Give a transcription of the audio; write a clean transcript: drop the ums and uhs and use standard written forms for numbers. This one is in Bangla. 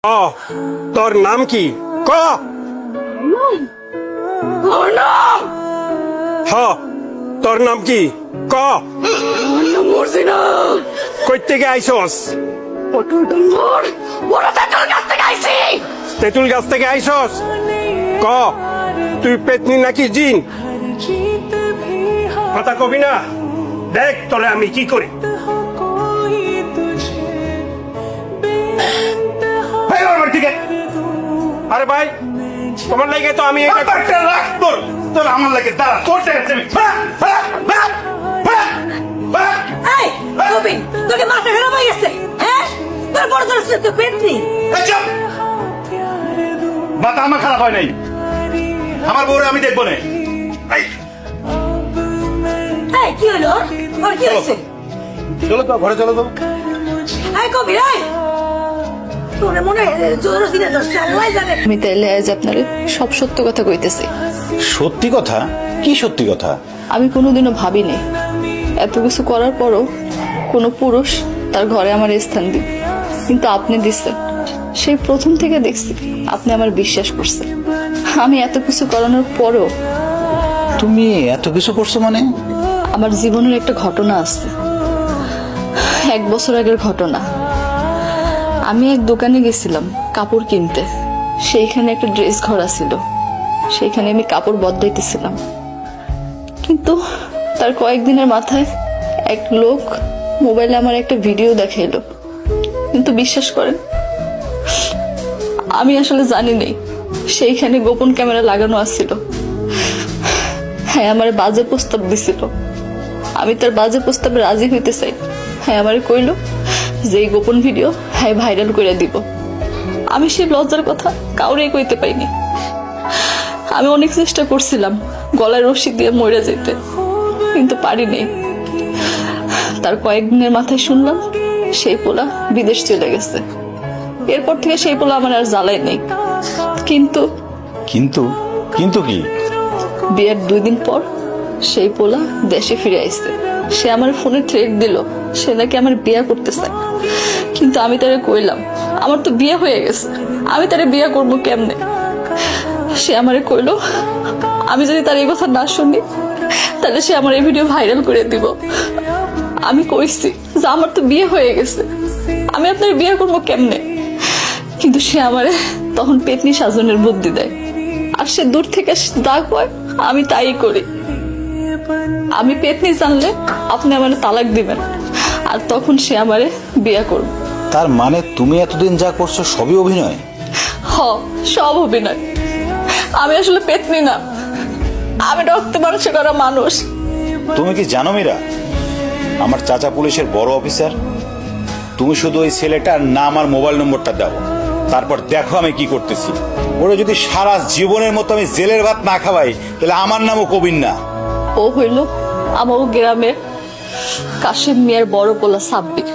তোর নাম কি ক? তোর নাম কি ক? কই থেকে আইসস? তেঁতুল গাছ থেকে আইসস? ক তুই পেতনি নাকি জিন? কথা কবি না? দেখ তোরে আমি কি করি। আরে ভাই তোমার লাগে তো আমি তোর আমার লাগে দাঁড়া তোর তোকে মাথা খারাপ হয়ে গেছে। হ্যাঁ তোর বড় তোর তো পেট নেই। মাথা আমার খারাপ হয় নাই, আমার বউরে আমি দেখবো না। কি হলো ওর কি হয়েছে? চলো তো ঘরে চলো তো। কবি রায় তোরে মনে জোর দিনে ধরছে আল্লাহ জানে। আমি তাইলে আজ আপনারে সব সত্য কথা কইতেছি। সত্যি কথা? কি সত্যি কথা? আমি কোনোদিনও ভাবিনি এত কিছু করার পরও কোনো পুরুষ তার ঘরে আমার স্থান দিন, কিন্তু আপনি দিচ্ছেন। সেই প্রথম থেকে দেখছি আপনি আমার বিশ্বাস করছেন। আমি এত কিছু করানোর পরও তুমি এত কিছু করছো মানে? আমার জীবনের একটা ঘটনা আছে, 1 বছর আগের ঘটনা। আমি এক দোকানে গেছিলাম কাপড় কিনতে। সেইখানে একটা ড্রেস ঘর ছিল, সেইখানে আমি কাপড় বদলাইতেছিলাম। কিন্তু তার কয়েকদিনের মাথায় এক লোক মোবাইলে আমার একটা ভিডিও দেখাইলো। কিন্তু বিশ্বাস করেন আমি আসলে জানি নাই সেইখানে গোপন ক্যামেরা লাগানো আছিল। হ্যাঁ আমার বাজে প্রস্তাব দিছিল, আমি তার বাজে প্রস্তাবে রাজি হইতে চাই। হ্যাঁ আমারে কইলো যে এই গোপন ভিডিও হ্যাঁ ভাইরাল করে দিব। আমি সেই লজ্জার কথা কাউরেই কইতে পাইনি। আমি অনেক চেষ্টা করছিলাম গলায় রশি দিয়ে মরে যেতে, কিন্তু পারিনি। তার কয়েকদিনের মাথায় শুনলাম সেই পোলা বিদেশ চলে গেছে। এরপর থেকে সেই পোলা আমার আর জ্বালাই নেই। কিন্তু কিন্তু কিন্তু কি? বিয়ের 2 দিন পর সেই পোলা দেশে ফিরে আসছে। সে আমার ফোনে থ্রেট দিল সে নাকি আমার বিয়ে করতে চায়। কিন্তু আমি তারে কইলাম আমার তো বিয়ে হয়ে গেছে, আমি তারে বিয়ে করবো কেমনে? সে আমারে কইলো আমি যদি তার এই কথা না শুনি তাহলে সে আমার এই ভিডিও ভাইরাল করে দিব। আমি কইছি যে আমার তো বিয়ে হয়ে গেছে, আমি আপনার বিয়ে করবো কেমনে? কিন্তু সে আমারে তখন পেতনি সাজনের বুদ্ধি দেয়, আর সে দূর থেকে যা কয় আমি তাই করি। আমি পেতনি জানলে আপনি আমারে তালাক দিবেন, আর তখন সে আমারে বিয়ে করবে। তার মানে তুমি এতদিন যা করছো সবই অভিনয়? সব অভিনয়। আমি আসলে পেতনি না, আমি রক্ত মাংসে করা মানুষ। তুমি কি জানো মীরা, আমার চাচা পুলিশের বড় অফিসার। তুমি শুধু ওই ছেলেটার নাম আর মোবাইল নম্বরটা দাও, তারপর দেখো আমি কি করতেছি। ওরা যদি সারা জীবনের মতো আমি জেলের ভাত না খাওয়াই তাহলে আমার নামও কবির না। ও হইল আমার গ্রামের কাশিম মিয়ার বড় পোলা সাব্বির।